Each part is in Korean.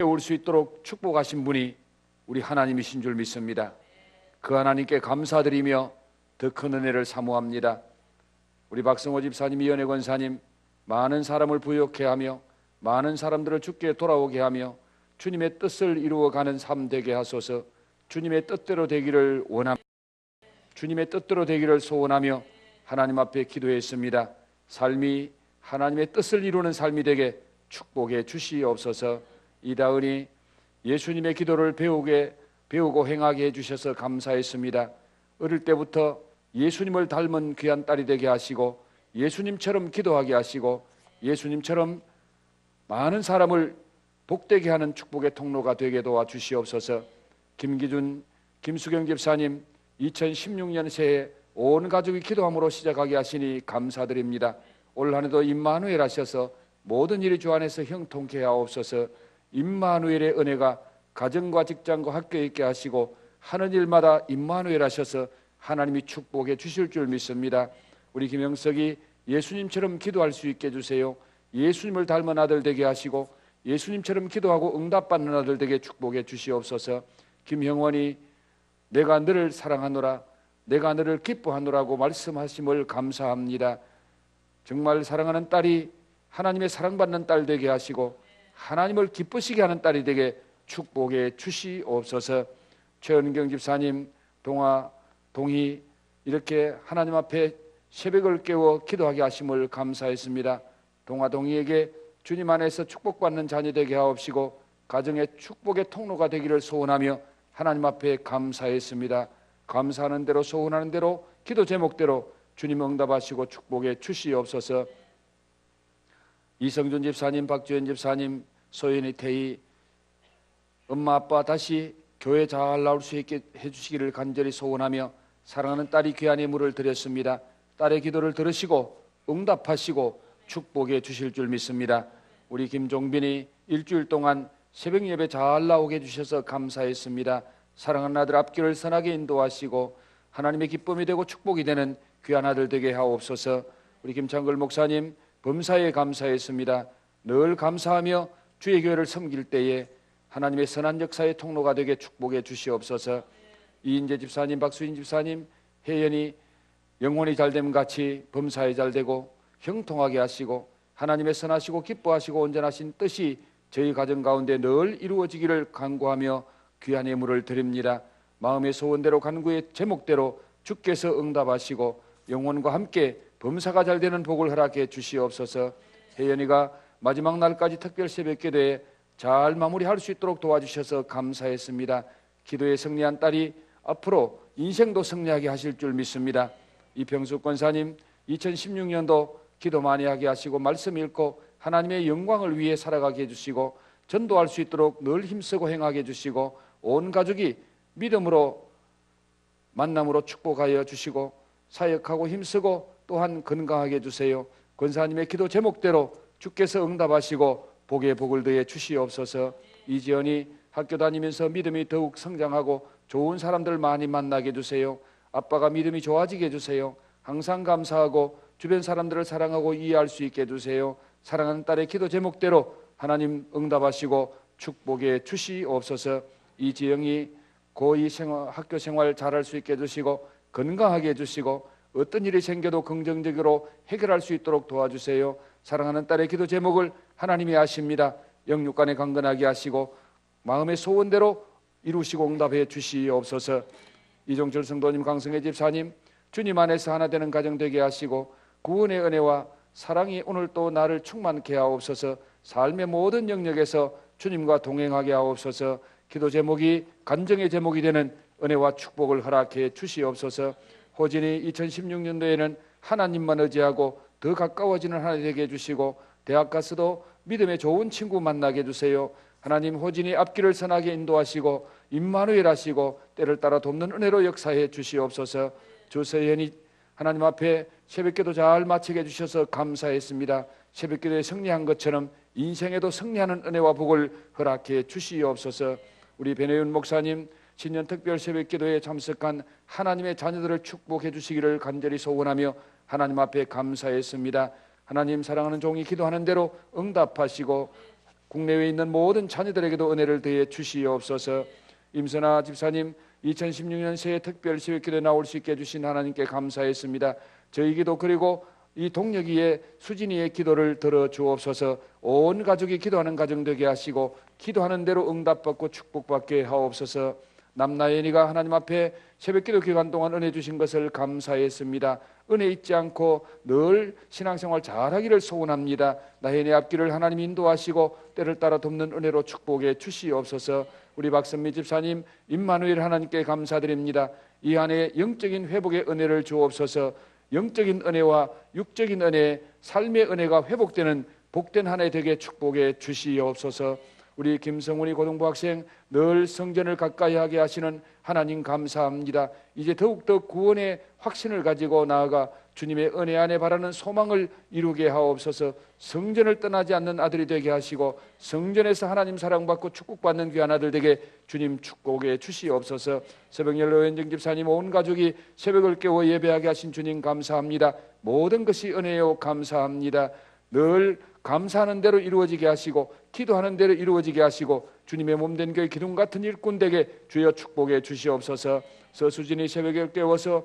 올 수 있도록 축복하신 분이 우리 하나님이신 줄 믿습니다. 그 하나님께 감사드리며 더 큰 은혜를 사모합니다. 우리 박성호 집사님, 이현혜 권사님, 많은 사람을 부욕해 하며 많은 사람들을 주께 돌아오게 하며 주님의 뜻을 이루어가는 삶 되게 하소서. 주님의 뜻대로 되기를 원합니다. 주님의 뜻대로 되기를 소원하며 하나님 앞에 기도했습니다. 삶이 하나님의 뜻을 이루는 삶이 되게 축복해 주시옵소서. 이다은이 예수님의 기도를 배우고 행하게 해주셔서 감사했습니다. 어릴 때부터 예수님을 닮은 귀한 딸이 되게 하시고 예수님처럼 기도하게 하시고 예수님처럼 많은 사람을 복되게 하는 축복의 통로가 되게 도와주시옵소서. 김기준, 김수경 집사님, 2016년 새해 온 가족이 기도함으로 시작하게 하시니 감사드립니다. 올 한 해도 임마누엘 하셔서 모든 일이 주 안에서 형통케 하옵소서. 임마누엘의 은혜가 가정과 직장과 학교에 있게 하시고 하는 일마다 임마누엘 하셔서 하나님이 축복해 주실 줄 믿습니다. 우리 김영석이 예수님처럼 기도할 수 있게 해주세요. 예수님을 닮은 아들 되게 하시고 예수님처럼 기도하고 응답받는 아들 되게 축복해 주시옵소서. 김형원이 내가 너를 사랑하노라, 내가 너를 기뻐하노라고 말씀하심을 감사합니다. 정말 사랑하는 딸이 하나님의 사랑받는 딸 되게 하시고 하나님을 기쁘시게 하는 딸이 되게 축복해 주시옵소서. 최은경 집사님, 동희 이렇게 하나님 앞에 새벽을 깨워 기도하게 하심을 감사했습니다. 동희에게 주님 안에서 축복받는 자녀 되게 하옵시고 가정의 축복의 통로가 되기를 소원하며 하나님 앞에 감사했습니다. 감사하는 대로 소원하는 대로 기도 제목대로 주님 응답하시고 축복해 주시옵소서. 이성준 집사님, 박주현 집사님, 소연이 태희 엄마 아빠 다시 교회 잘 나올 수 있게 해주시기를 간절히 소원하며 사랑하는 딸이 귀한 예물을 드렸습니다. 딸의 기도를 들으시고 응답하시고 축복해 주실 줄 믿습니다. 우리 김종빈이 일주일 동안 새벽 예배 잘 나오게 해주셔서 감사했습니다. 사랑하는 아들 앞길을 선하게 인도하시고 하나님의 기쁨이 되고 축복이 되는 귀한 아들 되게 하옵소서. 우리 김창걸 목사님 범사에 감사했습니다. 늘 감사하며 주의 교회를 섬길 때에 하나님의 선한 역사의 통로가 되게 축복해 주시옵소서. 이인재 집사님, 박수인 집사님, 혜연이 영혼이 잘됨 같이 범사에 잘되고 형통하게 하시고 하나님의 선하시고 기뻐하시고 온전하신 뜻이 저희 가정 가운데 늘 이루어지기를 간구하며 귀한 예물을 드립니다. 마음의 소원대로 간구의 제목대로 주께서 응답하시고 영혼과 함께 범사가 잘되는 복을 허락해 주시옵소서. 혜연이가 마지막 날까지 특별 새벽 기도에 잘 마무리할 수 있도록 도와주셔서 감사했습니다. 기도에 승리한 딸이 앞으로 인생도 승리하게 하실 줄 믿습니다. 이평숙 권사님 2016년도 기도 많이 하게 하시고 말씀 읽고 하나님의 영광을 위해 살아가게 해주시고 전도할 수 있도록 늘 힘쓰고 행하게 해주시고 온 가족이 믿음으로 만남으로 축복하여 주시고 사역하고 힘쓰고 또한 건강하게 해주세요. 권사님의 기도 제목대로 주께서 응답하시고 복에 복을 더해 주시옵소서. 이지연이 학교 다니면서 믿음이 더욱 성장하고 좋은 사람들 많이 만나게 해주세요. 아빠가 믿음이 좋아지게 해주세요. 항상 감사하고 주변 사람들을 사랑하고 이해할 수 있게 해주세요. 사랑하는 딸의 기도 제목대로 하나님 응답하시고 축복해 주시옵소서. 이지영이 고2 학교 생활 잘할 수 있게 해주시고 건강하게 해주시고 어떤 일이 생겨도 긍정적으로 해결할 수 있도록 도와주세요. 사랑하는 딸의 기도 제목을 하나님이 아십니다. 영육간에 강건하게 하시고 마음의 소원대로 이루시고 응답해 주시옵소서. 이종철 성도님, 강성애 집사님, 주님 안에서 하나 되는 가정 되게 하시고 구원의 은혜와 사랑이 오늘 또 나를 충만케 하옵소서. 삶의 모든 영역에서 주님과 동행하게 하옵소서. 기도 제목이 간증의 제목이 되는 은혜와 축복을 허락해 주시옵소서. 호진이 2016년도에는 하나님만 의지하고 더 가까워지는 하나 되게 해주시고 대학 가서도 믿음의 좋은 친구 만나게 해주세요. 하나님 호진이 앞길을 선하게 인도하시고 임마누엘 하시고 때를 따라 돕는 은혜로 역사해 주시옵소서. 조세현이 하나님 앞에 새벽기도 잘 마치게 해주셔서 감사했습니다. 새벽기도에 승리한 것처럼 인생에도 승리하는 은혜와 복을 허락해 주시옵소서. 우리 변혜윤 목사님 신년 특별 새벽기도에 참석한 하나님의 자녀들을 축복해 주시기를 간절히 소원하며 하나님 앞에 감사했습니다. 하나님 사랑하는 종이 기도하는 대로 응답하시고 국내외에 있는 모든 자녀들에게도 은혜를 더해 주시옵소서. 임선아 집사님 2016년 새해 특별 새벽기도에 나올 수 있게 해주신 하나님께 감사했습니다. 저희 기도 그리고 이 동력이의 수진이의 기도를 들어주옵소서. 온 가족이 기도하는 가정 되게 하시고 기도하는 대로 응답받고 축복받게 하옵소서. 남나연이가 하나님 앞에 새벽기도 기간 동안 은혜 주신 것을 감사했습니다. 은혜 잊지 않고 늘 신앙생활 잘하기를 소원합니다. 나연의 앞길을 하나님 인도하시고 때를 따라 돕는 은혜로 축복해 주시옵소서. 우리 박선미 집사님 임마누엘 하나님께 감사드립니다. 이 한해 영적인 회복의 은혜를 주옵소서. 영적인 은혜와 육적인 은혜, 삶의 은혜가 회복되는 복된 한 해 되게 축복해 주시옵소서. 우리 김성훈이 고등부 학생 늘 성전을 가까이 하게 하시는 하나님 감사합니다. 이제 더욱더 구원의 확신을 가지고 나아가 주님의 은혜 안에 바라는 소망을 이루게 하옵소서. 성전을 떠나지 않는 아들이 되게 하시고 성전에서 하나님 사랑받고 축복받는 귀한 아들 되게 주님 축복해 주시옵소서. 새벽열로 연정 집사님 온 가족이 새벽을 깨워 예배하게 하신 주님 감사합니다. 모든 것이 은혜요 감사합니다. 늘 감사하는 대로 이루어지게 하시고 기도하는 대로 이루어지게 하시고 주님의 몸된 교회 기둥 같은 일꾼 되게 주여 축복해 주시옵소서. 서수진이 새벽에 깨워서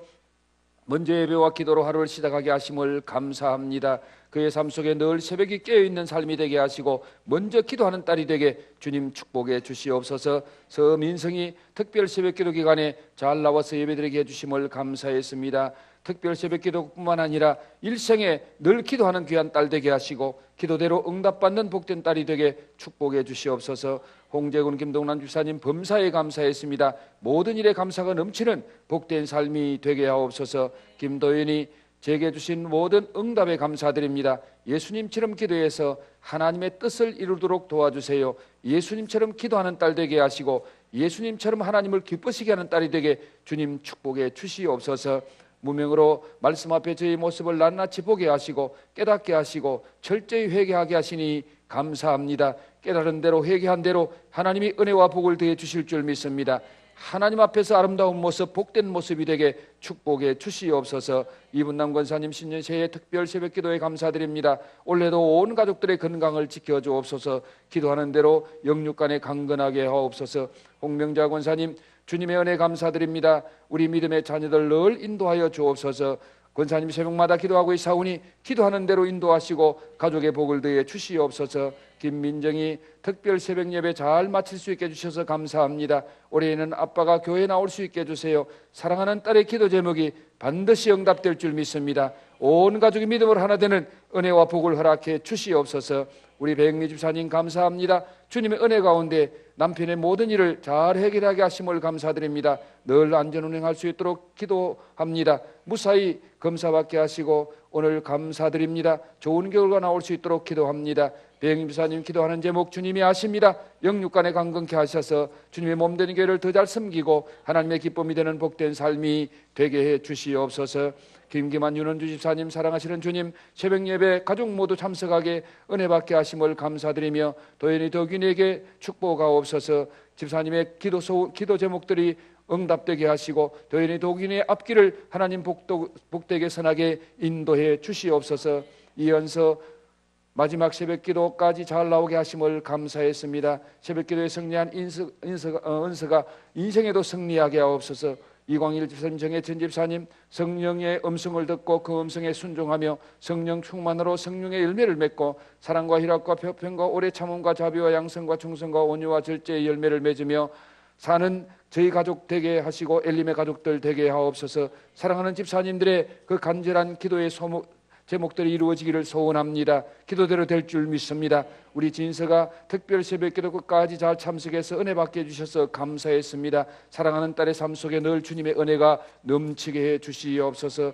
먼저 예배와 기도로 하루를 시작하게 하심을 감사합니다. 그의 삶 속에 늘 새벽이 깨어있는 삶이 되게 하시고 먼저 기도하는 딸이 되게 주님 축복해 주시옵소서. 서민성이 특별 새벽기도 기간에 잘 나와서 예배드리게 해주심을 감사했습니다. 특별 새벽기도뿐만 아니라 일생에 늘 기도하는 귀한 딸 되게 하시고 기도대로 응답받는 복된 딸이 되게 축복해 주시옵소서. 홍재군 김동란 집사님 범사에 감사했습니다. 모든 일에 감사가 넘치는 복된 삶이 되게 하옵소서. 김도연이 제게 주신 모든 응답에 감사드립니다. 예수님처럼 기도해서 하나님의 뜻을 이루도록 도와주세요. 예수님처럼 기도하는 딸 되게 하시고 예수님처럼 하나님을 기쁘시게 하는 딸이 되게 주님 축복해 주시옵소서. 무명으로 말씀 앞에 저희 모습을 낱낱이 보게 하시고 깨닫게 하시고 철저히 회개하게 하시니 감사합니다. 깨달은 대로 회개한 대로 하나님이 은혜와 복을 더해 주실 줄 믿습니다. 하나님 앞에서 아름다운 모습, 복된 모습이 되게 축복해 주시옵소서. 이분남 권사님 신년 새해 특별 새벽기도에 감사드립니다. 올해도 온 가족들의 건강을 지켜주옵소서. 기도하는 대로 영육간에 강건하게 하옵소서. 홍명자 권사님 주님의 은혜 감사드립니다. 우리 믿음의 자녀들 늘 인도하여 주옵소서. 권사님 새벽마다 기도하고 있사오니 기도하는 대로 인도하시고 가족의 복을 더해 주시옵소서. 김민정이 특별 새벽 예배 잘 마칠 수 있게 해주셔서 감사합니다. 올해에는 아빠가 교회에 나올 수 있게 해주세요. 사랑하는 딸의 기도 제목이 반드시 응답될 줄 믿습니다. 온 가족이 믿음으로 하나 되는 은혜와 복을 허락해 주시옵소서. 우리 백리 집사님 감사합니다. 주님의 은혜 가운데 남편의 모든 일을 잘 해결하게 하심을 감사드립니다. 늘 안전운행할 수 있도록 기도합니다. 무사히 검사받게 하시고 오늘 감사드립니다. 좋은 결과 나올 수 있도록 기도합니다. 백리 집사님 기도하는 제목 주님이 아십니다. 영육간에 강건케 하셔서 주님의 몸된 교회를 더 잘 섬기고 하나님의 기쁨이 되는 복된 삶이 되게 해 주시옵소서. 김기만 윤원주 집사님 사랑하시는 주님 새벽 예배 가족 모두 참석하게 은혜 받게 하심을 감사드리며 도연이 덕윤에게 축복하옵소서. 집사님의 기도 제목들이 응답되게 하시고 도연이 덕윤의 앞길을 하나님 복되게 선하게 인도해 주시옵소서. 이연서 마지막 새벽기도까지 잘 나오게 하심을 감사했습니다. 새벽기도에 승리한 은서가 인생에도 승리하게 하옵소서. 이광일 집사님, 정혜천 집사님 성령의 음성을 듣고 그 음성에 순종하며 성령 충만으로 성령의 열매를 맺고 사랑과 희락과 평과 오래 참음과 자비와 양성과 충성과 온유와 절제의 열매를 맺으며 사는 저희 가족 되게 하시고 엘림의 가족들 되게 하옵소서. 사랑하는 집사님들의 그 간절한 기도의 제목들이 이루어지기를 소원합니다. 기도대로 될 줄 믿습니다. 우리 진서가 특별 새벽기도 끝까지 잘 참석해서 은혜 받게 해주셔서 감사했습니다. 사랑하는 딸의 삶 속에 늘 주님의 은혜가 넘치게 해 주시옵소서.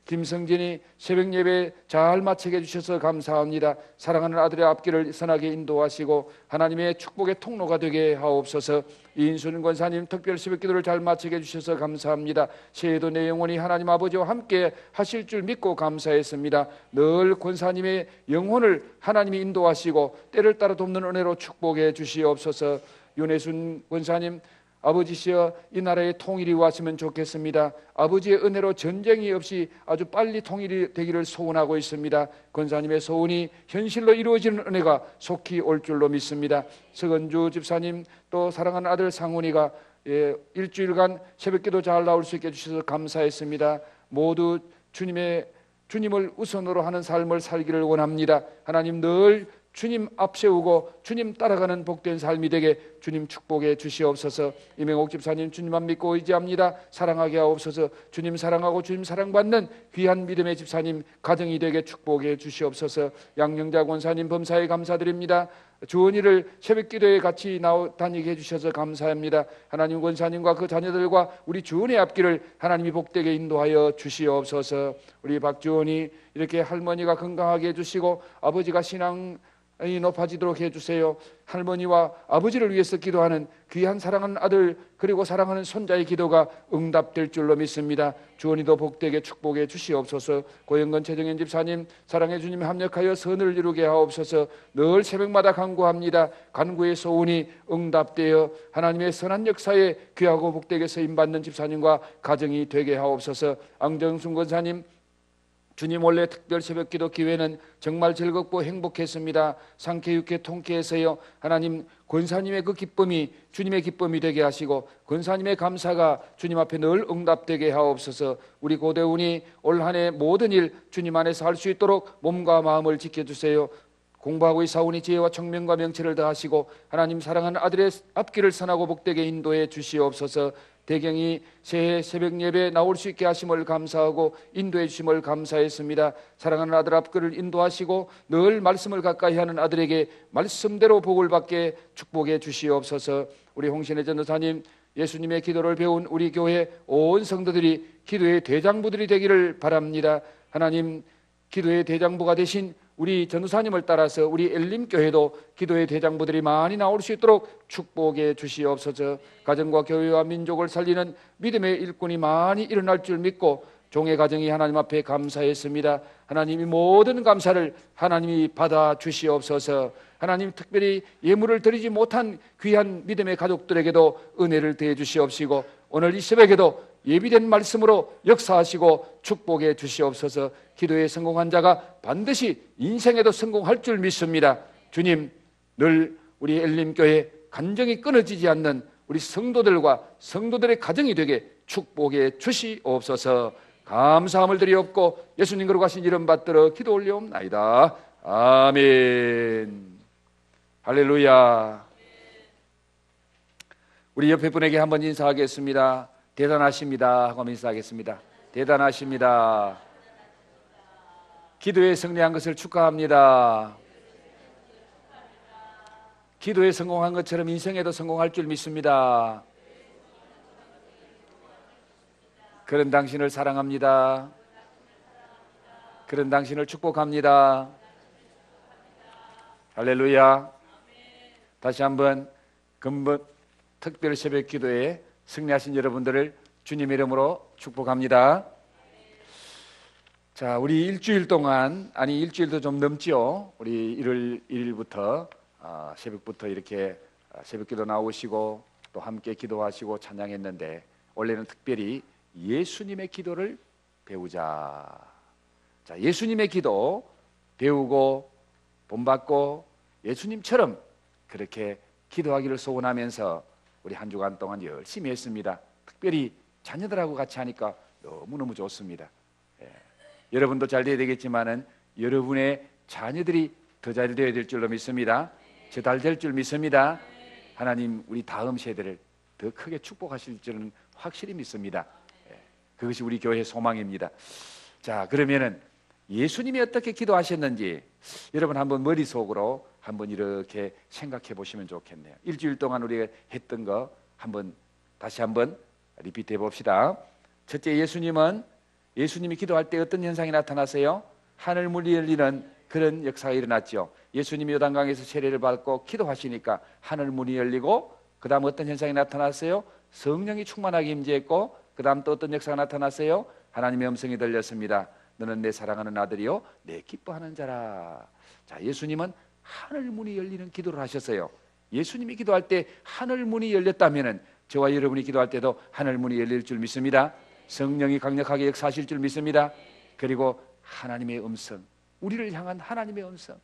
김성진이 새벽 예배 잘 마치게 해주셔서 감사합니다. 사랑하는 아들의 앞길을 선하게 인도하시고 하나님의 축복의 통로가 되게 하옵소서. 이인순 권사님 특별 새벽기도를 잘 마치게 해주셔서 감사합니다. 새해도 내 영혼이 하나님 아버지와 함께 하실 줄 믿고 감사했습니다. 늘 권사님의 영혼을 하나님이 인도하시고 때를 따라 돕는 은혜로 축복해 주시옵소서. 윤혜순 권사님 아버지시여 이 나라의 통일이 왔으면 좋겠습니다. 아버지의 은혜로 전쟁이 없이 아주 빨리 통일이 되기를 소원하고 있습니다. 권사님의 소원이 현실로 이루어지는 은혜가 속히 올 줄로 믿습니다. 서건주 집사님 또 사랑하는 아들 상훈이가 일주일간 새벽기도 잘 나올 수 있게 해주셔서 감사했습니다. 모두 주님을 우선으로 하는 삶을 살기를 원합니다. 하나님 늘 주님 앞세우고 주님 따라가는 복된 삶이 되게 주님 축복해 주시옵소서. 이명옥 집사님 주님만 믿고 의지합니다. 사랑하게 하옵소서. 주님 사랑하고 주님 사랑받는 귀한 믿음의 집사님 가정이 되게 축복해 주시옵소서. 양영자 권사님 범사에 감사드립니다. 주원이를 새벽기도에 같이 다니게 해주셔서 감사합니다. 하나님 권사님과 그 자녀들과 우리 주원의 앞길을 하나님이 복되게 인도하여 주시옵소서. 우리 박주원이 이렇게 할머니가 건강하게 해주시고 아버지가 신앙이 높아지도록 해주세요. 할머니와 아버지를 위해서 기도하는 귀한 사랑하는 아들 그리고 사랑하는 손자의 기도가 응답될 줄로 믿습니다. 주원이도 복되게 축복해 주시옵소서. 고영건 최정현 집사님 사랑의 주님 합력하여 선을 이루게 하옵소서. 늘 새벽마다 간구합니다. 간구의 소원이 응답되어 하나님의 선한 역사에 귀하고 복되게 쓰임받는 집사님과 가정이 되게 하옵소서. 앙정순 권사님 주님 원래 특별 새벽기도 기회는 정말 즐겁고 행복했습니다. 상쾌유쾌 통쾌해서요. 하나님 권사님의 그 기쁨이 주님의 기쁨이 되게 하시고 권사님의 감사가 주님 앞에 늘 응답되게 하옵소서. 우리 고대운이 올 한 해 모든 일 주님 안에서 할 수 있도록 몸과 마음을 지켜주세요. 공부하고 있사오니 지혜와 청명과 명철을 더하시고 하나님 사랑하는 아들의 앞길을 선하고 복되게 인도해 주시옵소서. 대경이 새해 새벽 예배에 나올 수 있게 하심을 감사하고 인도해 주심을 감사했습니다. 사랑하는 아들 앞길을 인도하시고 늘 말씀을 가까이 하는 아들에게 말씀대로 복을 받게 축복해 주시옵소서. 우리 홍신혜 전도사님 예수님의 기도를 배운 우리 교회 온 성도들이 기도의 대장부들이 되기를 바랍니다. 하나님 기도의 대장부가 되신 우리 전도사님을 따라서 우리 엘림교회도 기도의 대장부들이 많이 나올 수 있도록 축복해 주시옵소서. 가정과 교회와 민족을 살리는 믿음의 일꾼이 많이 일어날 줄 믿고 종의 가정이 하나님 앞에 감사했습니다. 하나님이 모든 감사를 하나님이 받아 주시옵소서. 하나님 특별히 예물을 드리지 못한 귀한 믿음의 가족들에게도 은혜를 더해 주시옵시고 오늘 이 새벽에도 예비된 말씀으로 역사하시고 축복해 주시옵소서. 기도에 성공한 자가 반드시 인생에도 성공할 줄 믿습니다. 주님 늘 우리 엘림교회 간정이 끊어지지 않는 우리 성도들과 성도들의 가정이 되게 축복해 주시옵소서. 감사함을 드리옵고 예수님 거룩하신 이름 받들어 기도 올려옵나이다. 아멘. 할렐루야. 우리 옆에 분에게 한번 인사하겠습니다. 대단하십니다 하고 인사하겠습니다. 대단하십니다. 기도에 승리한 것을 축하합니다. 기도에 성공한 것처럼 인생에도 성공할 줄 믿습니다. 그런 당신을 사랑합니다. 그런 당신을 축복합니다. 할렐루야. 다시 한번 근본 특별 새벽 기도에 승리하신 여러분들을 주님 이름으로 축복합니다. 자, 우리 일주일 동안, 아니 일주일도 좀 넘죠. 우리 1월 1일부터 새벽부터 이렇게 새벽기도 나오시고 또 함께 기도하시고 찬양했는데 원래는 특별히 예수님의 기도를 배우자. 자, 예수님의 기도 배우고 본받고 예수님처럼 그렇게 기도하기를 소원하면서 우리 한 주간 동안 열심히 했습니다. 특별히 자녀들하고 같이 하니까 너무너무 좋습니다. 여러분도 잘 돼야 되겠지만은 여러분의 자녀들이 더 잘 되어야 될 줄로 믿습니다. 저 잘 될 줄 믿습니다. 하나님 우리 다음 세대를 더 크게 축복하실 줄은 확실히 믿습니다. 그것이 우리 교회의 소망입니다. 자, 그러면은 예수님이 어떻게 기도하셨는지 여러분 한번 머릿속으로 한번 이렇게 생각해 보시면 좋겠네요. 일주일 동안 우리가 했던 거 한번 다시 한번 리피트 해봅시다. 첫째, 예수님이 기도할 때 어떤 현상이 나타나세요? 하늘 문이 열리는 그런 역사가 일어났죠. 예수님이 요단강에서 세례를 받고 기도하시니까 하늘 문이 열리고 그 다음 어떤 현상이 나타났어요? 성령이 충만하게 임재했고 그 다음 또 어떤 역사가 나타났어요? 하나님의 음성이 들렸습니다. 너는 내 사랑하는 아들이요 내 기뻐하는 자라. 자, 예수님은 하늘 문이 열리는 기도를 하셨어요. 예수님이 기도할 때 하늘 문이 열렸다면은 저와 여러분이 기도할 때도 하늘 문이 열릴 줄 믿습니다. 성령이 강력하게 역사하실 줄 믿습니다. 그리고 하나님의 음성, 우리를 향한 하나님의 음성,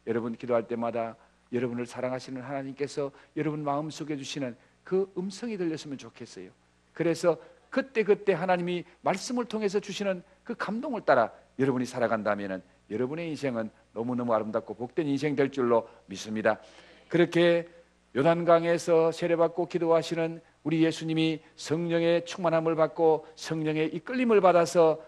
여러분 기도할 때마다 여러분을 사랑하시는 하나님께서 여러분 마음속에 주시는 그 음성이 들렸으면 좋겠어요. 그래서 그때 하나님이 말씀을 통해서 주시는 그 감동을 따라 여러분이 살아간다면 여러분의 인생은 너무너무 아름답고 복된 인생 될 줄로 믿습니다. 그렇게 요단강에서 세례받고 기도하시는 우리 예수님이 성령의 충만함을 받고 성령의 이끌림을 받아서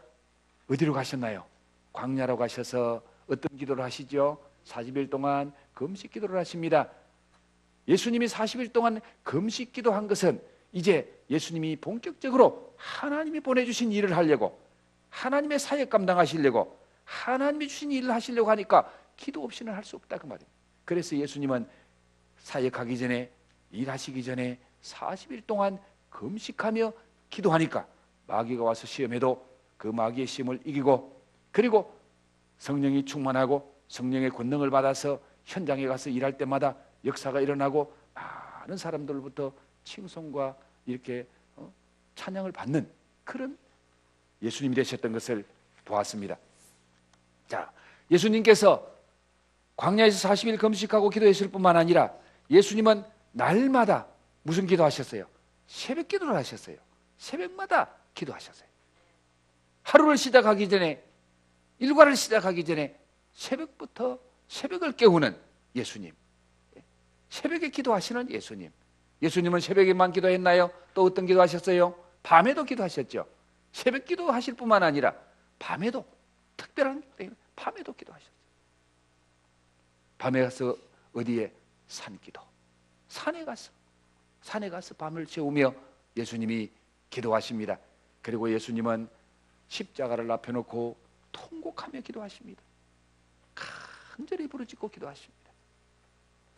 어디로 가셨나요? 광야로 가셔서 어떤 기도를 하시죠? 40일 동안 금식 기도를 하십니다. 예수님이 40일 동안 금식 기도한 것은 이제 예수님이 본격적으로 하나님이 보내주신 일을 하려고, 하나님의 사역 감당하시려고, 하나님이 주신 일을 하시려고 하니까 기도 없이는 할 수 없다 그 말입니다. 그래서 예수님은 사역하기 전에, 일하시기 전에 40일 동안 금식하며 기도하니까 마귀가 와서 시험해도 그 마귀의 시험을 이기고, 그리고 성령이 충만하고 성령의 권능을 받아서 현장에 가서 일할 때마다 역사가 일어나고 많은 사람들로부터 칭송과 이렇게 찬양을 받는 그런 예수님이 되셨던 것을 보았습니다. 자, 예수님께서 광야에서 40일 금식하고 기도했을 뿐만 아니라 예수님은 날마다 무슨 기도하셨어요? 새벽 기도를 하셨어요. 새벽마다 기도하셨어요. 하루를 시작하기 전에, 일과를 시작하기 전에 새벽부터 새벽을 깨우는 예수님, 새벽에 기도하시는 예수님. 예수님은 새벽에만 기도했나요? 또 어떤 기도하셨어요? 밤에도 기도하셨죠. 새벽 기도하실 뿐만 아니라 밤에도, 특별한 밤에도 기도하셨어요. 밤에 가서 어디에? 산기도. 산에 가서 밤을 새우며 예수님이 기도하십니다. 그리고 예수님은 십자가를 앞에 놓고 통곡하며 기도하십니다. 간절히 부르짖고 기도하십니다.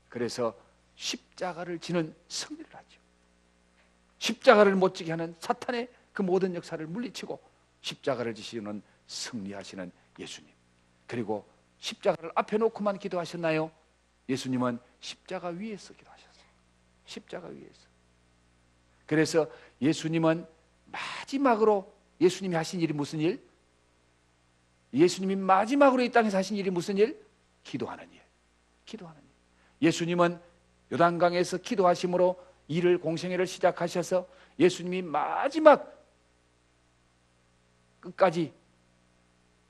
그래서 십자가를 지는 승리를 하죠. 십자가를 못 지게 하는 사탄의 그 모든 역사를 물리치고 십자가를 지시는 승리하시는 예수님. 그리고 십자가를 앞에 놓고만 기도하셨나요? 예수님은 십자가 위에서 기도하셨어요. 십자가 위에서. 그래서 예수님은 마지막으로 예수님이 하신 일이 무슨 일? 예수님이 마지막으로 이 땅에서 하신 일이 무슨 일? 기도하는 일. 기도하는 일. 예수님은 요단강에서 기도하심으로 일을, 공생애를 시작하셔서 예수님이 마지막 끝까지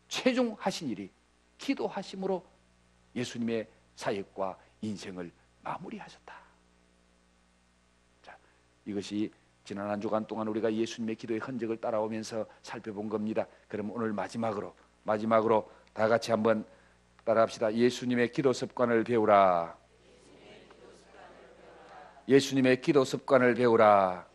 최종 하신 일이 기도하심으로 예수님의 사역과 인생을 마무리하셨다. 자, 이것이 지난 한 주간 동안 우리가 예수님의 기도의 흔적을 따라오면서 살펴본 겁니다. 그럼 오늘 마지막으로 다 같이 한번 따라합시다. 예수님의 기도 습관을 배우라. 예수님의 기도 습관을 배우라.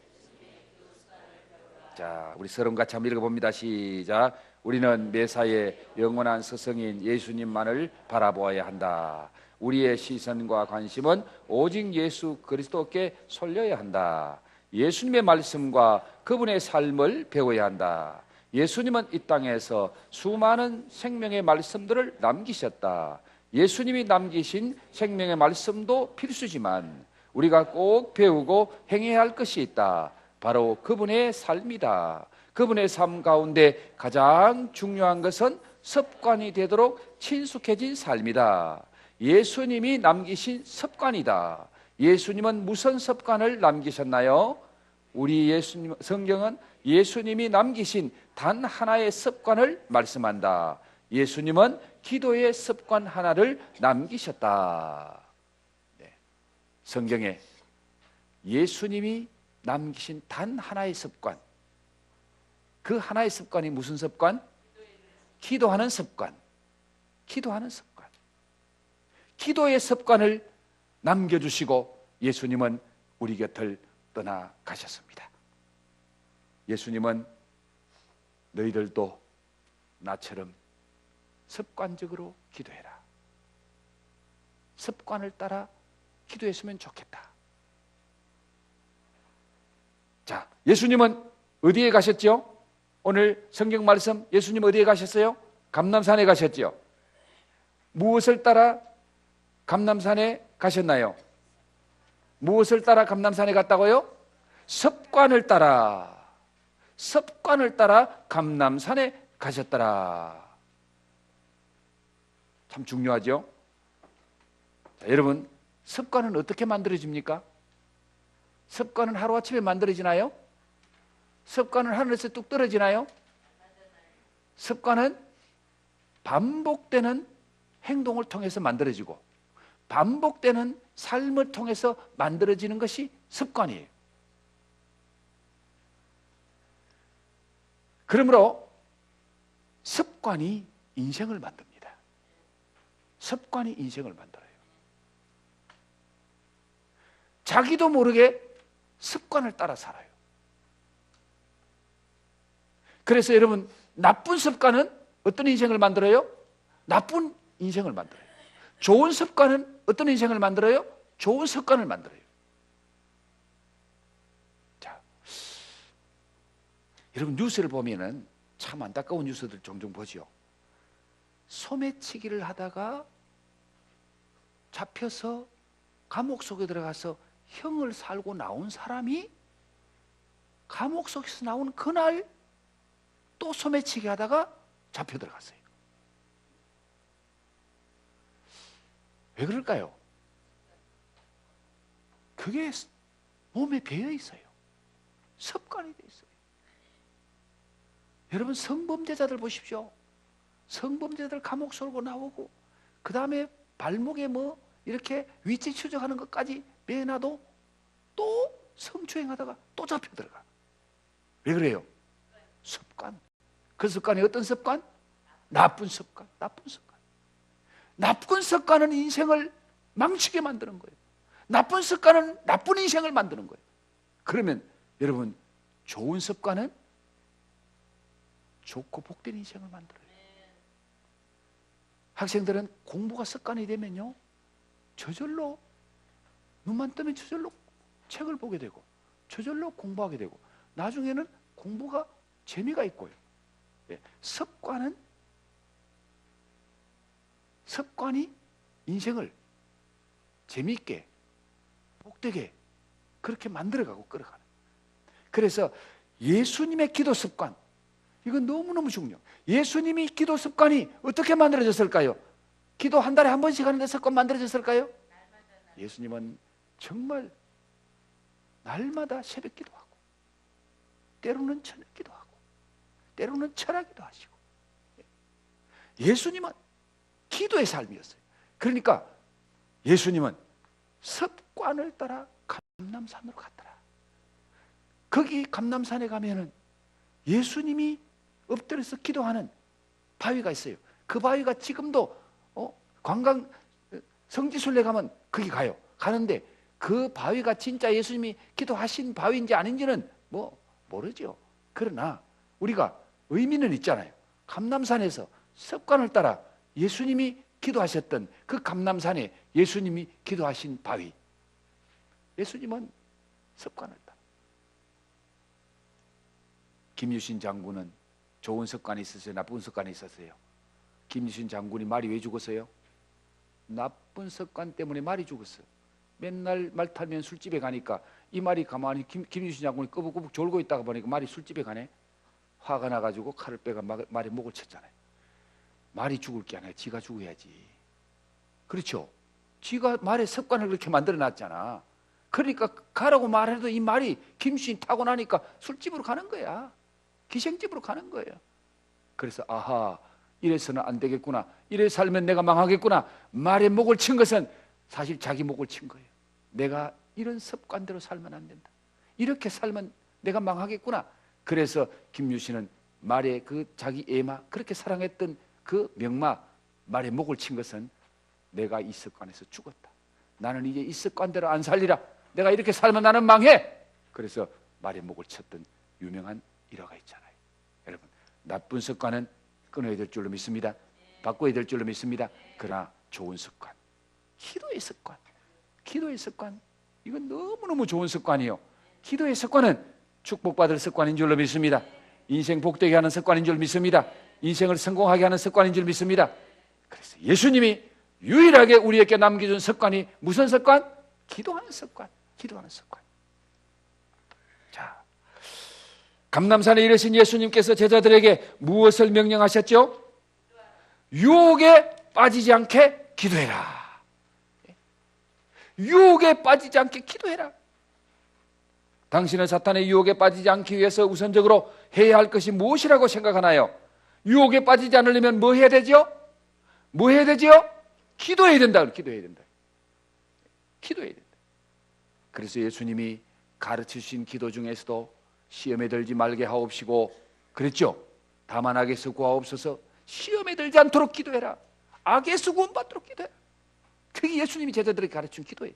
자, 우리 서론 같이 한번 읽어봅니다. 시작. 우리는 매사에 영원한 스승인 예수님만을 바라보아야 한다. 우리의 시선과 관심은 오직 예수 그리스도께 쏠려야 한다. 예수님의 말씀과 그분의 삶을 배워야 한다. 예수님은 이 땅에서 수많은 생명의 말씀들을 남기셨다. 예수님이 남기신 생명의 말씀도 필수지만 우리가 꼭 배우고 행해야 할 것이 있다. 바로 그분의 삶이다. 그분의 삶 가운데 가장 중요한 것은 습관이 되도록 친숙해진 삶이다. 예수님이 남기신 습관이다. 예수님은 무슨 습관을 남기셨나요? 우리 예수님, 성경은 예수님이 남기신 단 하나의 습관을 말씀한다. 예수님은 기도의 습관 하나를 남기셨다. 네. 성경에 예수님이 남기신 단 하나의 습관, 그 하나의 습관이 무슨 습관? 기도하는 습관. 기도하는 습관. 기도의 습관을 남겨주시고 예수님은 우리 곁을 떠나가셨습니다. 예수님은 너희들도 나처럼 습관적으로 기도해라. 습관을 따라 기도했으면 좋겠다. 자, 예수님은 어디에 가셨죠? 오늘 성경 말씀, 예수님 어디에 가셨어요? 감람산에 가셨죠? 무엇을 따라 감람산에 가셨나요? 무엇을 따라 감람산에 갔다고요? 습관을 따라 감람산에 가셨더라. 참 중요하죠. 자, 여러분, 습관은 어떻게 만들어집니까? 습관은 하루아침에 만들어지나요? 습관은 하늘에서 뚝 떨어지나요? 습관은 반복되는 행동을 통해서 만들어지고 반복되는 삶을 통해서 만들어지는 것이 습관이에요. 그러므로 습관이 인생을 만듭니다. 습관이 인생을 만들어요. 자기도 모르게 습관을 따라 살아요. 그래서 여러분, 나쁜 습관은 어떤 인생을 만들어요? 나쁜 인생을 만들어요. 좋은 습관은 어떤 인생을 만들어요? 좋은 습관을 만들어요. 자, 여러분, 뉴스를 보면은 참 안타까운 뉴스들 종종 보죠. 소매치기를 하다가 잡혀서 감옥 속에 들어가서 형을 살고 나온 사람이 감옥 속에서 나온 그날 또 소매치기 하다가 잡혀 들어갔어요. 왜 그럴까요? 그게 몸에 배어 있어요. 습관이 되어 있어요. 여러분, 성범죄자들 보십시오. 성범죄자들 감옥 쏠고 나오고 그 다음에 발목에 뭐 이렇게 위치 추적하는 것까지 매놔도 또 성추행하다가 또 잡혀 들어가. 왜 그래요? 습관. 그 습관이 어떤 습관? 나쁜 습관. 나쁜 습관. 나쁜 습관은 인생을 망치게 만드는 거예요. 나쁜 습관은 나쁜 인생을 만드는 거예요. 그러면 여러분, 좋은 습관은 좋고 복된 인생을 만들어요. 학생들은 공부가 습관이 되면요, 저절로 눈만 뜨면 저절로 책을 보게 되고 저절로 공부하게 되고 나중에는 공부가 재미가 있고요. 습관이 인생을 재미있게 복되게 그렇게 만들어가고 끌어가는. 그래서 예수님의 기도 습관, 이건 너무너무 중요해요. 예수님이 기도 습관이 어떻게 만들어졌을까요? 기도 한 달에 한 번씩 하는데 습관 만들어졌을까요? 예수님은 정말 날마다 새벽 기도하고 때로는 저녁 기도하고 때로는 철학기도 하시고, 예수님은 기도의 삶이었어요. 그러니까 예수님은 습관을 따라 감람산으로 갔더라. 거기 감람산에 가면은 예수님이 엎드려서 기도하는 바위가 있어요. 그 바위가 지금도 관광 성지순례 가면 거기 가요. 가는데 그 바위가 진짜 예수님이 기도하신 바위인지 아닌지는 뭐 모르죠. 그러나 우리가 의미는 있잖아요. 감람산에서 습관을 따라 예수님이 기도하셨던 그 감람산에 예수님이 기도하신 바위, 예수님은 습관을 따라. 김유신 장군은 좋은 습관이 있었어요? 나쁜 습관이 있었어요? 김유신 장군이 말이 왜 죽었어요? 나쁜 습관 때문에 말이 죽었어요. 맨날 말 타면 술집에 가니까 이 말이 가만히 김유신 장군이 꾸벅꾸벅 졸고 있다가 보니까 말이 술집에 가네. 화가 나가지고 칼을 빼가 말이 목을 쳤잖아요. 말이 죽을 게 아니라 지가 죽어야지. 그렇죠? 지가 말의 습관을 그렇게 만들어놨잖아. 그러니까 가라고 말해도 이 말이 김유신이 타고 나니까 술집으로 가는 거야. 기생집으로 가는 거예요. 그래서 아하, 이래서는 안 되겠구나, 이래 살면 내가 망하겠구나. 말에 목을 친 것은 사실 자기 목을 친 거예요. 내가 이런 습관대로 살면 안 된다, 이렇게 살면 내가 망하겠구나. 그래서 김유신은 말에 그 자기 애마, 그렇게 사랑했던 그 명마 말에 목을 친 것은 내가 이 습관에서 죽었다, 나는 이제 이 습관대로 안 살리라, 내가 이렇게 살면 나는 망해. 그래서 말에 목을 쳤던 유명한 일화가 있잖아요. 여러분, 나쁜 습관은 끊어야 될 줄로 믿습니다. 바꿔야 될 줄로 믿습니다. 그러나 좋은 습관, 기도의 습관, 기도의 습관, 이건 너무너무 좋은 습관이에요. 기도의 습관은 축복받을 습관인 줄로 믿습니다. 인생 복되게 하는 습관인 줄 믿습니다. 인생을 성공하게 하는 습관인 줄 믿습니다. 그래서 예수님이 유일하게 우리에게 남겨준 습관이 무슨 습관? 기도하는 습관. 기도하는 습관. 자, 감람산에 이르신 예수님께서 제자들에게 무엇을 명령하셨죠? 유혹에 빠지지 않게 기도해라. 유혹에 빠지지 않게 기도해라. 당신은 사탄의 유혹에 빠지지 않기 위해서 우선적으로 해야 할 것이 무엇이라고 생각하나요? 유혹에 빠지지 않으려면 뭐 해야 되죠? 뭐 해야 되죠? 기도해야 된다. 기도해야 된다. 기도해야 된다. 그래서 예수님이 가르치신 기도 중에서도 시험에 들지 말게 하옵시고 그랬죠? 다만 악에서 구하옵소서. 시험에 들지 않도록 기도해라. 악에서 구원받도록 기도해라. 그게 예수님이 제자들에게 가르친 기도예요.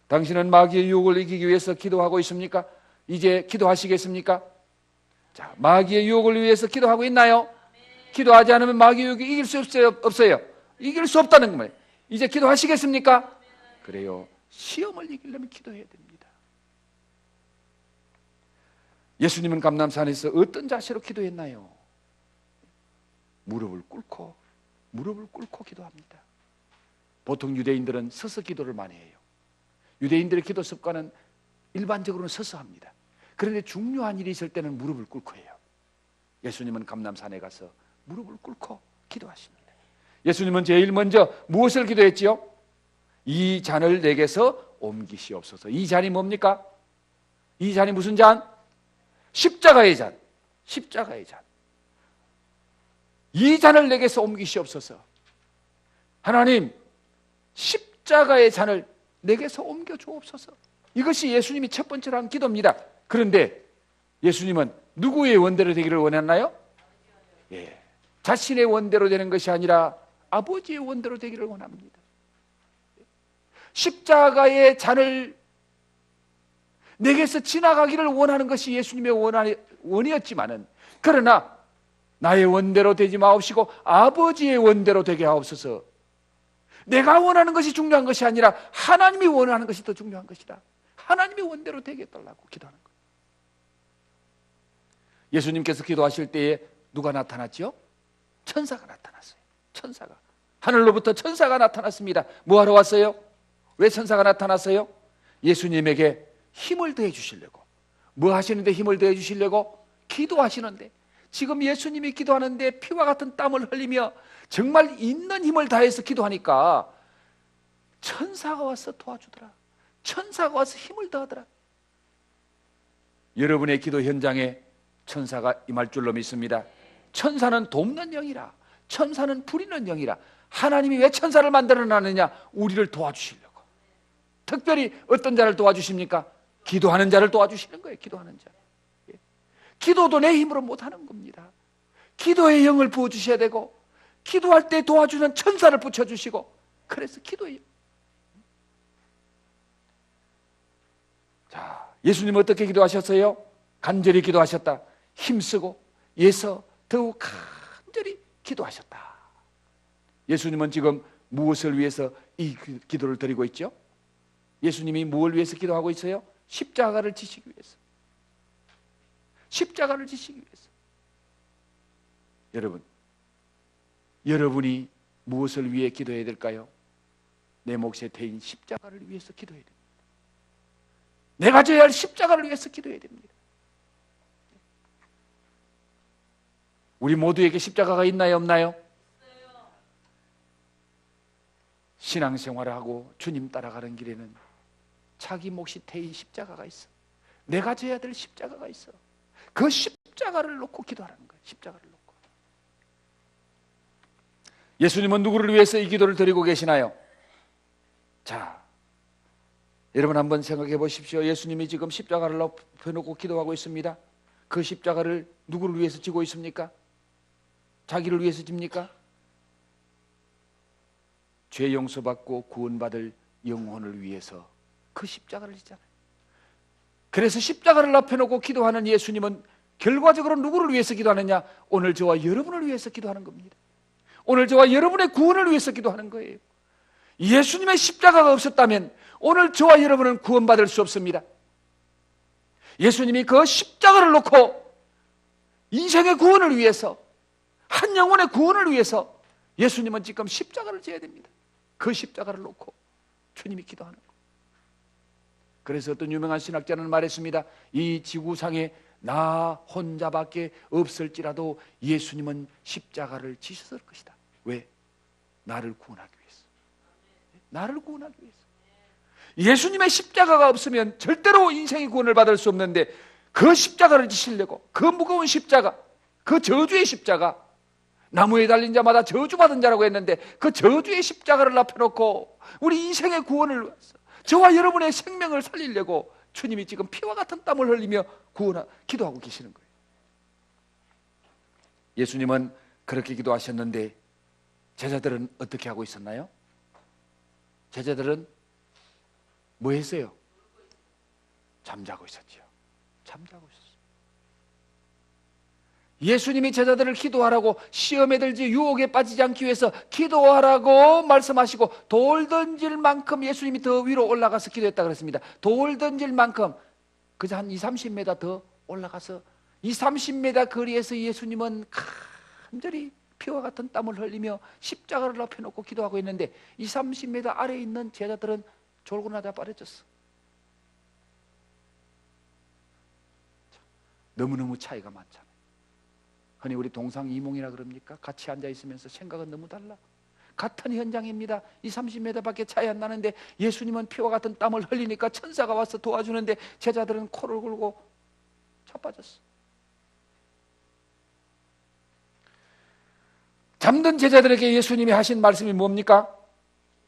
당신은 마귀의 유혹을 이기기 위해서 기도하고 있습니까? 이제 기도하시겠습니까? 자, 마귀의 유혹을 위해서 기도하고 있나요? 기도하지 않으면 마귀의 유혹이 이길 수 없어요? 없어요? 이길 수 없다는 거예요. 이제 기도하시겠습니까? 그래요. 시험을 이기려면 기도해야 됩니다. 예수님은 감람산에서 어떤 자세로 기도했나요? 무릎을 꿇고 기도합니다. 보통 유대인들은 서서 기도를 많이 해요. 유대인들의 기도 습관은 일반적으로는 서서 합니다. 그런데 중요한 일이 있을 때는 무릎을 꿇고 해요. 예수님은 감람산에 가서 무릎을 꿇고 기도하십니다. 예수님은 제일 먼저 무엇을 기도했지요? 이 잔을 내게서 옮기시옵소서. 이 잔이 뭡니까? 이 잔이 무슨 잔? 십자가의 잔. 십자가의 잔. 이 잔을 내게서 옮기시옵소서. 하나님, 십자가의 잔을 내게서 옮겨 주옵소서. 이것이 예수님이 첫 번째로 한 기도입니다. 그런데 예수님은 누구의 원대로 되기를 원했나요? 예, 자신의 원대로 되는 것이 아니라 아버지의 원대로 되기를 원합니다. 십자가의 잔을 내게서 지나가기를 원하는 것이 예수님의 원이었지만은, 그러나 나의 원대로 되지 마옵시고 아버지의 원대로 되게 하옵소서. 내가 원하는 것이 중요한 것이 아니라 하나님이 원하는 것이 더 중요한 것이다. 하나님의 원대로 되게 해달라고 기도하는 거예요. 예수님께서 기도하실 때에 누가 나타났죠? 천사가 나타났어요. 천사가. 하늘로부터 천사가 나타났습니다. 뭐하러 왔어요? 왜 천사가 나타났어요? 예수님에게 힘을 더해 주시려고. 뭐 하시는데 힘을 더해 주시려고? 기도하시는데, 지금 예수님이 기도하는데 피와 같은 땀을 흘리며 정말 있는 힘을 다해서 기도하니까 천사가 와서 도와주더라. 천사가 와서 힘을 더하더라. 여러분의 기도 현장에 천사가 임할 줄로 믿습니다. 천사는 돕는 영이라, 천사는 부리는 영이라. 하나님이 왜 천사를 만들어놨느냐? 우리를 도와주시려고. 특별히 어떤 자를 도와주십니까? 기도하는 자를 도와주시는 거예요. 기도하는 자. 기도도 내 힘으로 못하는 겁니다. 기도의 영을 부어주셔야 되고, 기도할 때 도와주는 천사를 붙여주시고, 그래서 기도해요. 자, 예수님은 어떻게 기도하셨어요? 간절히 기도하셨다. 힘쓰고 예서 더욱 간절히 기도하셨다. 예수님은 지금 무엇을 위해서 이 기도를 드리고 있죠? 예수님이 무엇을 위해서 기도하고 있어요? 십자가를 지시기 위해서. 십자가를 지시기 위해서. 여러분, 여러분이 무엇을 위해 기도해야 될까요? 내 몫의 대인 십자가를 위해서 기도해야 됩니다. 내가 져야 할 십자가를 위해서 기도해야 됩니다. 우리 모두에게 십자가가 있나요, 없나요? 신앙생활을 하고 주님 따라가는 길에는 자기 몫이 태인 십자가가 있어. 내가 져야 될 십자가가 있어. 그 십자가를 놓고 기도하라는 거예요. 십자가를 놓고. 예수님은 누구를 위해서 이 기도를 드리고 계시나요? 자, 여러분 한번 생각해 보십시오. 예수님이 지금 십자가를 펴놓고 기도하고 있습니다. 그 십자가를 누구를 위해서 지고 있습니까? 자기를 위해서 집니까? 죄 용서받고 구원받을 영혼을 위해서 그 십자가를 지잖아요. 그래서 십자가를 앞에놓고 기도하는 예수님은 결과적으로 누구를 위해서 기도하느냐? 오늘 저와 여러분을 위해서 기도하는 겁니다. 오늘 저와 여러분의 구원을 위해서 기도하는 거예요. 예수님의 십자가가 없었다면 오늘 저와 여러분은 구원받을 수 없습니다. 예수님이 그 십자가를 놓고 인생의 구원을 위해서, 한 영혼의 구원을 위해서 예수님은 지금 십자가를 져야 됩니다. 그 십자가를 놓고 주님이 기도하는 거예요. 그래서 어떤 유명한 신학자는 말했습니다. 이 지구상에 나 혼자밖에 없을지라도 예수님은 십자가를 지셨을 것이다. 왜? 나를 구원하기 위해서. 나를 구원하기 위해서. 예수님의 십자가가 없으면 절대로 인생의 구원을 받을 수 없는데, 그 십자가를 지시려고, 그 무거운 십자가, 그 저주의 십자가, 나무에 달린 자마다 저주받은 자라고 했는데, 그 저주의 십자가를 앞에 놓고 우리 인생의 구원을 위해서, 저와 여러분의 생명을 살리려고 주님이 지금 피와 같은 땀을 흘리며 기도하고 계시는 거예요. 예수님은 그렇게 기도하셨는데 제자들은 어떻게 하고 있었나요? 제자들은 뭐 했어요? 잠자고 있었죠. 잠자고 있었어요. 예수님이 제자들을 기도하라고, 시험에 들지 유혹에 빠지지 않기 위해서 기도하라고 말씀하시고, 돌 던질 만큼 예수님이 더 위로 올라가서 기도했다 그랬습니다. 돌 던질 만큼, 그저 한 20-30m 더 올라가서 20-30m 거리에서 예수님은 간절히 피와 같은 땀을 흘리며 십자가를 앞에 놓고 기도하고 있는데, 20-30m 아래에 있는 제자들은 졸고 나다 빠져졌어. 너무너무 차이가 많잖아요. 흔히 우리 동상이몽이라 그럽니까? 같이 앉아있으면서 생각은 너무 달라. 같은 현장입니다. 20-30m 밖에 차이 안 나는데 예수님은 피와 같은 땀을 흘리니까 천사가 와서 도와주는데 제자들은 코를 골고 자빠졌어. 잠든 제자들에게 예수님이 하신 말씀이 뭡니까?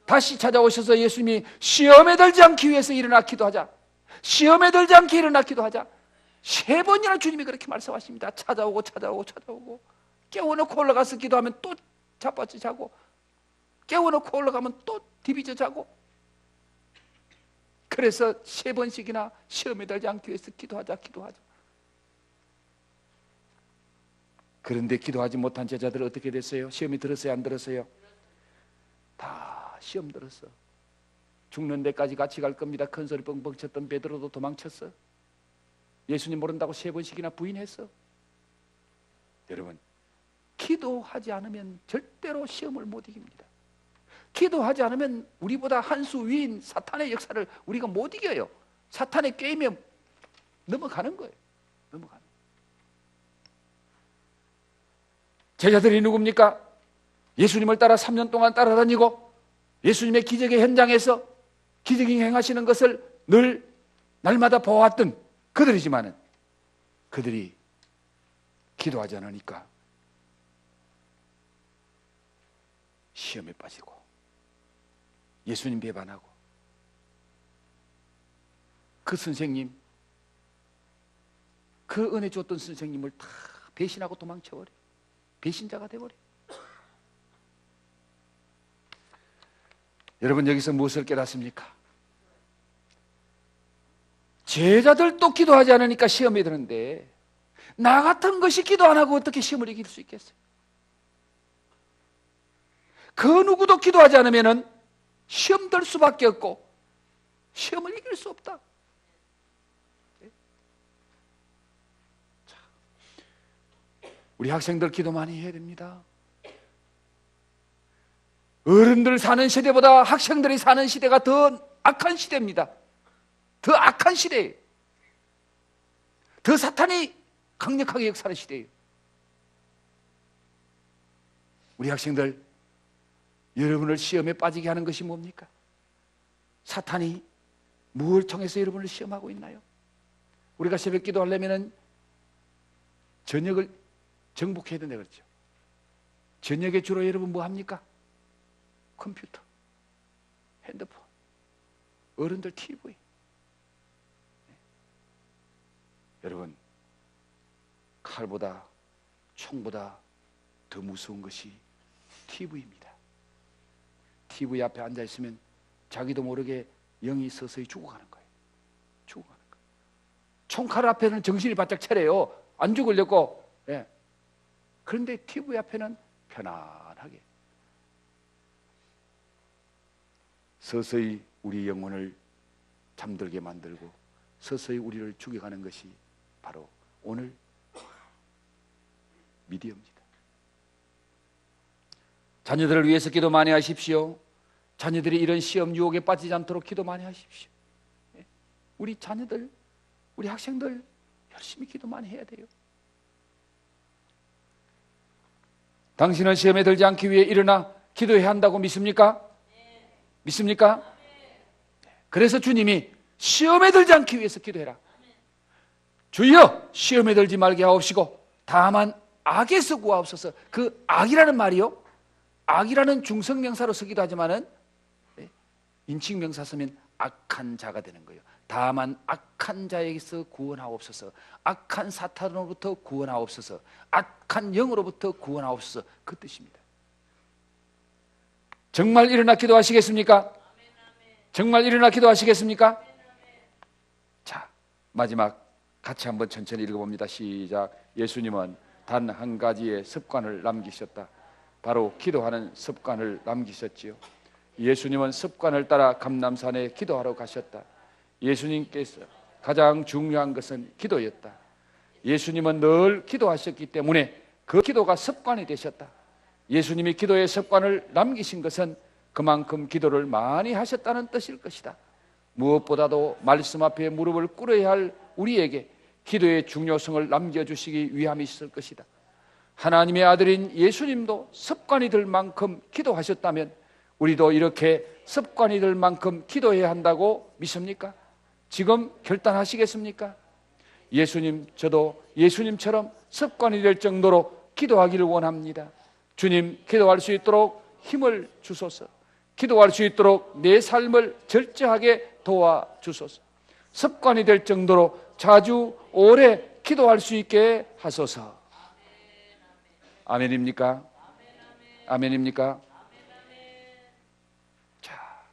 다시 찾아오셔서 예수님이 시험에 들지 않기 위해서 일어나 기도하자. 시험에 들지 않게 일어나 기도하자. 3번이나 주님이 그렇게 말씀하십니다. 찾아오고 깨워놓고 올라가서 기도하면 또 자빠져 자고, 깨워놓고 올라가면 또 디비져 자고. 그래서 3번씩이나 시험에 들지 않기 위해서 기도하자. 그런데 기도하지 못한 제자들은 어떻게 됐어요? 시험이 들었어요, 안 들었어요? 다 시험 들었어. 죽는 데까지 같이 갈 겁니다. 큰 소리 뻥뻥 쳤던 베드로도 도망쳤어. 예수님 모른다고 3번씩이나 부인했어. 여러분, 기도하지 않으면 절대로 시험을 못 이깁니다. 기도하지 않으면 우리보다 한 수 위인 사탄의 역사를 우리가 못 이겨요. 사탄의 게임에 넘어가는 거예요. 제자들이 누굽니까? 예수님을 따라 3년 동안 따라다니고 예수님의 기적의 현장에서 기적이 행하시는 것을 늘 날마다 보아왔던 그들이지만은, 그들이 기도하지 않으니까 시험에 빠지고 예수님 배반하고, 그 선생님, 그 은혜 줬던 선생님을 다 배신하고 도망쳐버려. 배신자가 돼버려. 여러분, 여기서 무엇을 깨닫습니까? 제자들도 기도하지 않으니까 시험이 드는데, 나 같은 것이 기도 안 하고 어떻게 시험을 이길 수 있겠어요? 그 누구도 기도하지 않으면 시험 들 수밖에 없고 시험을 이길 수 없다. 우리 학생들 기도 많이 해야 됩니다. 어른들 사는 시대보다 학생들이 사는 시대가 더 악한 시대입니다. 더 악한 시대예요. 더 사탄이 강력하게 역사하는 시대예요. 우리 학생들, 여러분을 시험에 빠지게 하는 것이 뭡니까? 사탄이 무엇을 통해서 여러분을 시험하고 있나요? 우리가 새벽 기도하려면 저녁을 정복해야 된다 그랬죠. 저녁에 주로 여러분 뭐 합니까? 컴퓨터, 핸드폰, 어른들 TV. 여러분, 칼보다 총보다 더 무서운 것이 TV입니다. TV 앞에 앉아있으면 자기도 모르게 영이 서서히 죽어가는 거예요. 총칼 앞에는 정신이 바짝 차려요. 안 죽으려고. 예. 그런데 TV 앞에는 편안하게 서서히 우리 영혼을 잠들게 만들고 서서히 우리를 죽여가는 것이 바로 오늘 미디어입니다. 자녀들을 위해서 기도 많이 하십시오. 자녀들이 이런 시험 유혹에 빠지지 않도록 기도 많이 하십시오. 우리 자녀들, 우리 학생들 열심히 기도 많이 해야 돼요. 당신은 시험에 들지 않기 위해 일어나 기도해야 한다고 믿습니까? 믿습니까? 그래서 주님이 시험에 들지 않기 위해서 기도해라. 주여 시험에 들지 말게 하옵시고 다만 악에서 구하옵소서. 그 악이라는 말이요, 악이라는 중성명사로 쓰기도 하지만은 인칭명사 쓰면 악한 자가 되는 거예요. 다만 악한 자에게서 구원하옵소서. 악한 사탄으로부터 구원하옵소서. 악한 영으로부터 구원하옵소서. 그 뜻입니다. 정말 일어나 기도하시겠습니까? 정말 일어나 기도하시겠습니까? 자, 마지막 같이 한번 천천히 읽어봅니다. 시작. 예수님은 단 한 가지의 습관을 남기셨다. 바로 기도하는 습관을 남기셨지요. 예수님은 습관을 따라 감람산에 기도하러 가셨다. 예수님께서 가장 중요한 것은 기도였다. 예수님은 늘 기도하셨기 때문에 그 기도가 습관이 되셨다. 예수님이 기도의 습관을 남기신 것은 그만큼 기도를 많이 하셨다는 뜻일 것이다. 무엇보다도 말씀 앞에 무릎을 꿇어야 할 우리에게 기도의 중요성을 남겨주시기 위함이 있을 것이다. 하나님의 아들인 예수님도 습관이 될 만큼 기도하셨다면 우리도 이렇게 습관이 될 만큼 기도해야 한다고 믿습니까? 지금 결단하시겠습니까? 예수님, 저도 예수님처럼 습관이 될 정도로 기도하기를 원합니다. 주님, 기도할 수 있도록 힘을 주소서. 기도할 수 있도록 내 삶을 절제하게 도와주소서. 습관이 될 정도로 자주 오래 기도할 수 있게 하소서. 아멘입니까? 아멘입니까? 자,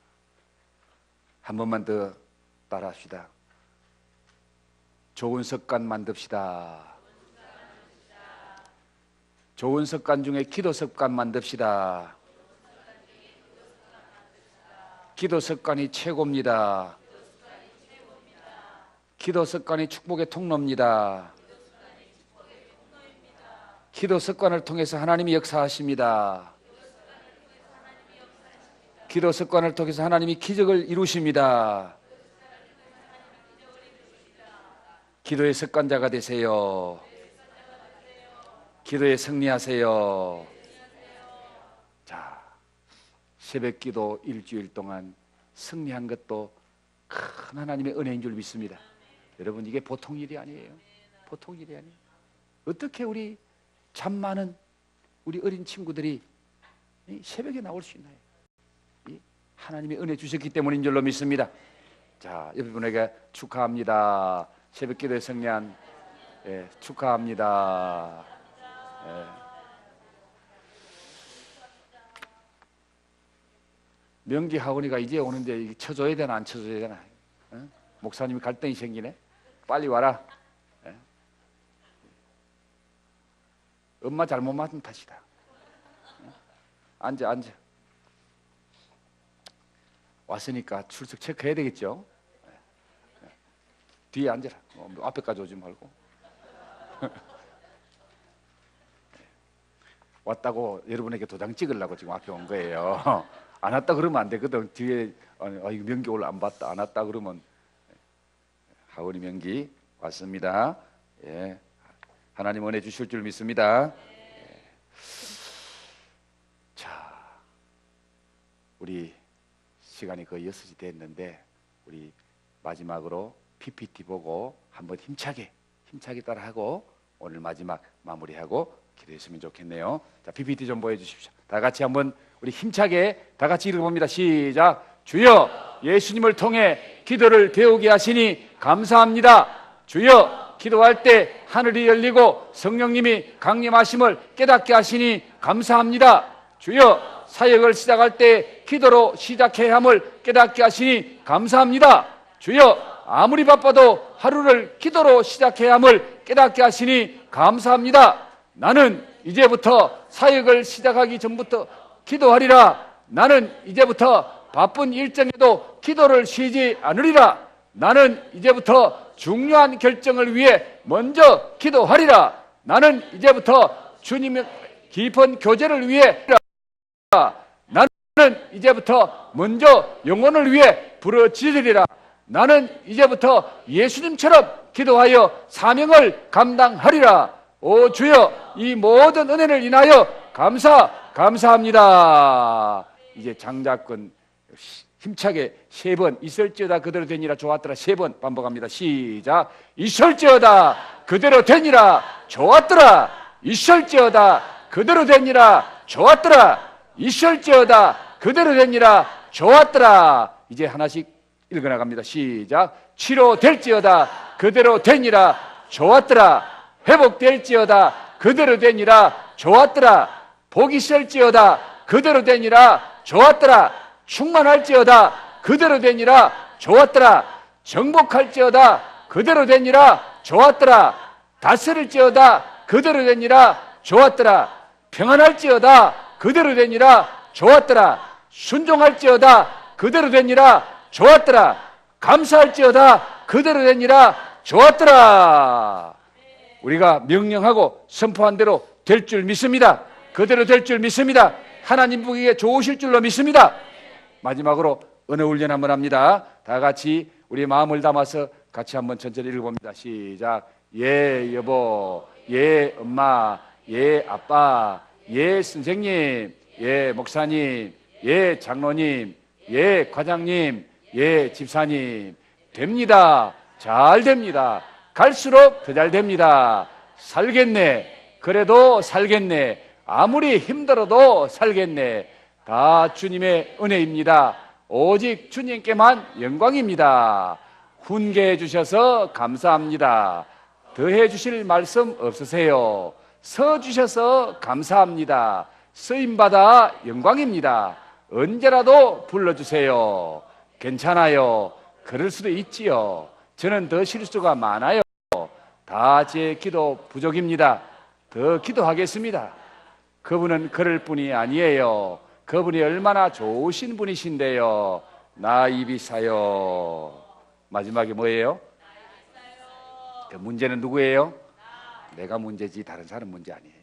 한 번만 더 따라합시다. 좋은 습관 만듭시다. 좋은 습관 중에 기도 습관 만듭시다. 기도 습관이 최고입니다. 기도 습관이 축복의 통로입니다. 기도 습관을 통해서 하나님이 역사하십니다. 기도 습관을 통해서 하나님이 기적을 이루십니다. 기도의 습관자가 되세요. 기도에 승리하세요. 자, 새벽 기도 일주일 동안 승리한 것도 큰 하나님의 은혜인 줄 믿습니다. 여러분, 이게 보통 일이 아니에요. 보통 일이 아니에요. 어떻게 우리 잠 많은 우리 어린 친구들이 새벽에 나올 수 있나요? 하나님의 은혜 주셨기 때문인 줄로 믿습니다. 자, 여러분에게 축하합니다. 새벽 기도에 승리한, 축하합니다. 명기 하원이가 이제 오는데 쳐줘야 되나 안 쳐줘야 되나? 목사님이 갈등이 생기네. 빨리 와라. 엄마 잘못 맞은 탓이다. 앉아. 왔으니까 출석 체크해야 되겠죠? 뒤에 앉아라. 앞에까지 오지 말고. 왔다고 여러분에게 도장 찍으려고 지금 앞에 온 거예요. 안 왔다 그러면 안 되거든. 뒤에 이거 명기 오늘 안 봤다, 안 왔다 그러면 하원이 명기 왔습니다. 예, 하나님 은혜 주실 줄 믿습니다. 예. 자, 우리 시간이 거의 6시 됐는데 우리 마지막으로 PPT 보고 한번 힘차게 따라하고 오늘 마지막 마무리하고 기도했으면 좋겠네요. 자, PPT 좀 보여주십시오. 다 같이 한번 우리 힘차게 다 같이 읽어봅니다. 시작. 주여, 예수님을 통해 기도를 배우게 하시니 감사합니다. 주여, 기도할 때 하늘이 열리고 성령님이 강림하심을 깨닫게 하시니 감사합니다. 주여, 사역을 시작할 때 기도로 시작해야 함을 깨닫게 하시니 감사합니다. 주여, 아무리 바빠도 하루를 기도로 시작해야 함을 깨닫게 하시니 감사합니다. 나는 이제부터 사역을 시작하기 전부터 기도하리라. 나는 이제부터 바쁜 일정에도 기도를 쉬지 않으리라. 나는 이제부터 중요한 결정을 위해 먼저 기도하리라. 나는 이제부터 주님의 깊은 교제를 위해 나는 이제부터 먼저 영혼을 위해 부르짖으리라. 나는 이제부터 예수님처럼 기도하여 사명을 감당하리라. 오 주여, 이 모든 은혜를 인하여 감사합니다. 이제 장자권 힘차게 3번 있을지어다 그대로 되니라 좋았더라 3번 반복합니다. 시작. 있을지어다 그대로 되니라 좋았더라. 있을지어다 그대로 되니라 좋았더라. 있을지어다 그대로 되니라 좋았더라. 이제 하나씩 읽어나갑니다. 시작. 치료될지어다 그대로 되니라 좋았더라. 회복될지어다 그대로 되니라 좋았더라. 복이 있을지어다 그대로 되니라 좋았더라. 충만할지어다 그대로 되니라 좋았더라. 정복할지어다 그대로 되니라 좋았더라. 다스릴지어다 그대로 되니라 좋았더라. 평안할지어다 그대로 되니라 좋았더라. 순종할지어다 그대로 되니라 좋았더라. 감사할지어다 그대로 되니라 좋았더라. 우리가 명령하고 선포한 대로 될 줄 믿습니다. 그대로 될 줄 믿습니다. 하나님 보기에 좋으실 줄로 믿습니다. 마지막으로 은혜 훈련 한번 합니다. 다 같이 우리 마음을 담아서 같이 한번 천천히 읽어봅니다. 시작. 예 여보, 예 엄마, 예 아빠, 예 선생님, 예 목사님, 예 장로님, 예 과장님, 예 집사님. 됩니다. 잘 됩니다. 갈수록 더 잘 됩니다. 살겠네. 그래도 살겠네. 아무리 힘들어도 살겠네. 다 주님의 은혜입니다. 오직 주님께만 영광입니다. 훈계해 주셔서 감사합니다. 더해 주실 말씀 없으세요? 서 주셔서 감사합니다. 쓰임받아 영광입니다. 언제라도 불러주세요. 괜찮아요. 그럴 수도 있지요. 저는 더 실수가 많아요. 다 제 기도 부족입니다. 더 기도하겠습니다. 그분은 그럴 뿐이 아니에요. 그분이 얼마나 좋으신 분이신데요. 나 이비사요. 마지막에 뭐예요? 그 문제는 누구예요? 내가 문제지 다른 사람 문제 아니에요.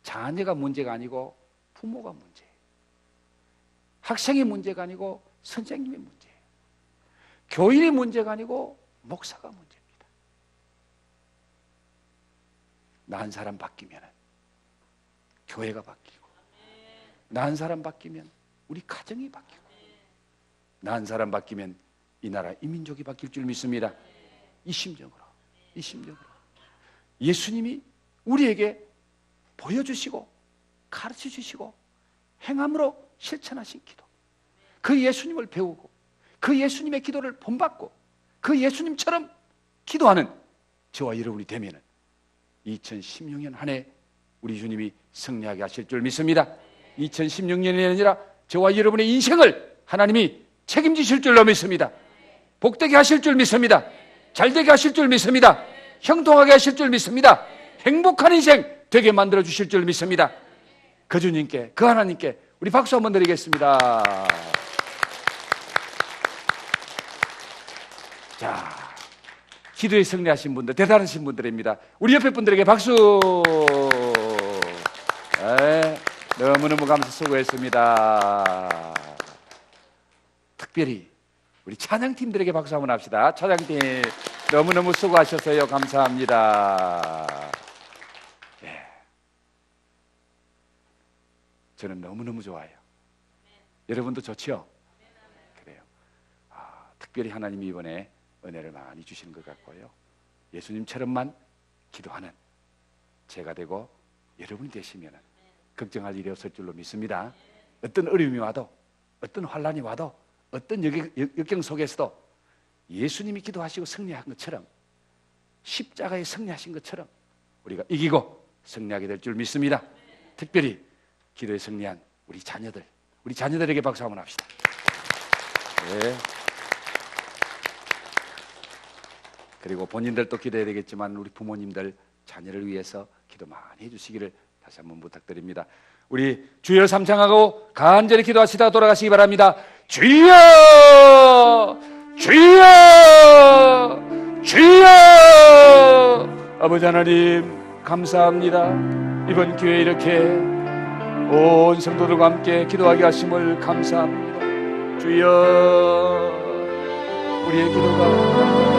자녀가 문제가 아니고 부모가 문제예요. 학생이 문제가 아니고 선생님이 문제예요. 교인이 문제가 아니고 목사가 문제입니다. 나 한 사람 바뀌면 교회가 바뀌고, 나 한 사람 바뀌면 우리 가정이 바뀌고, 나 한 사람 바뀌면 이 나라 이 민족이 바뀔 줄 믿습니다. 이 심정으로 예수님이 우리에게 보여주시고 가르쳐주시고 행함으로 실천하신 기도, 그 예수님을 배우고 그 예수님의 기도를 본받고 그 예수님처럼 기도하는 저와 여러분이 되면 2016년 한 해 우리 주님이 승리하게 하실 줄 믿습니다. 2016년이 아니라 저와 여러분의 인생을 하나님이 책임지실 줄로 믿습니다. 복되게 하실 줄 믿습니다. 잘되게 하실 줄 믿습니다. 형통하게 하실 줄 믿습니다. 행복한 인생 되게 만들어 주실 줄 믿습니다. 그 주님께, 그 하나님께 우리 박수 한번 드리겠습니다. 자, 기도에 승리하신 분들, 대단하신 분들입니다. 우리 옆에 분들에게 박수. 네, 너무너무 감사 수고했습니다. 특별히 우리 찬양팀들에게 박수 한번 합시다. 찬양팀 너무너무 수고하셨어요. 감사합니다. 네. 저는 너무너무 좋아요. 여러분도 좋지요? 그래요. 특별히 하나님이 이번에 은혜를 많이 주시는 것 같고요. 예수님처럼만 기도하는 제가 되고 여러분이 되시면 걱정할 일이 없을 줄로 믿습니다. 어떤 어려움이 와도, 어떤 환난이 와도, 어떤 역경 속에서도 예수님이 기도하시고 승리한 것처럼, 십자가에 승리하신 것처럼 우리가 이기고 승리하게 될 줄 믿습니다. 특별히 기도에 승리한 우리 자녀들에게 박수 한번 합시다. 네. 그리고 본인들도 기도해야 되겠지만 우리 부모님들 자녀를 위해서 기도 많이 해주시기를 다시 한번 부탁드립니다. 우리 주여 삼창하고 간절히 기도하시다가 돌아가시기 바랍니다. 주여, 주여, 주여. 아버지 하나님 감사합니다. 이번 기회에 이렇게 온 성도들과 함께 기도하게 하심을 감사합니다. 주여, 우리의 기도가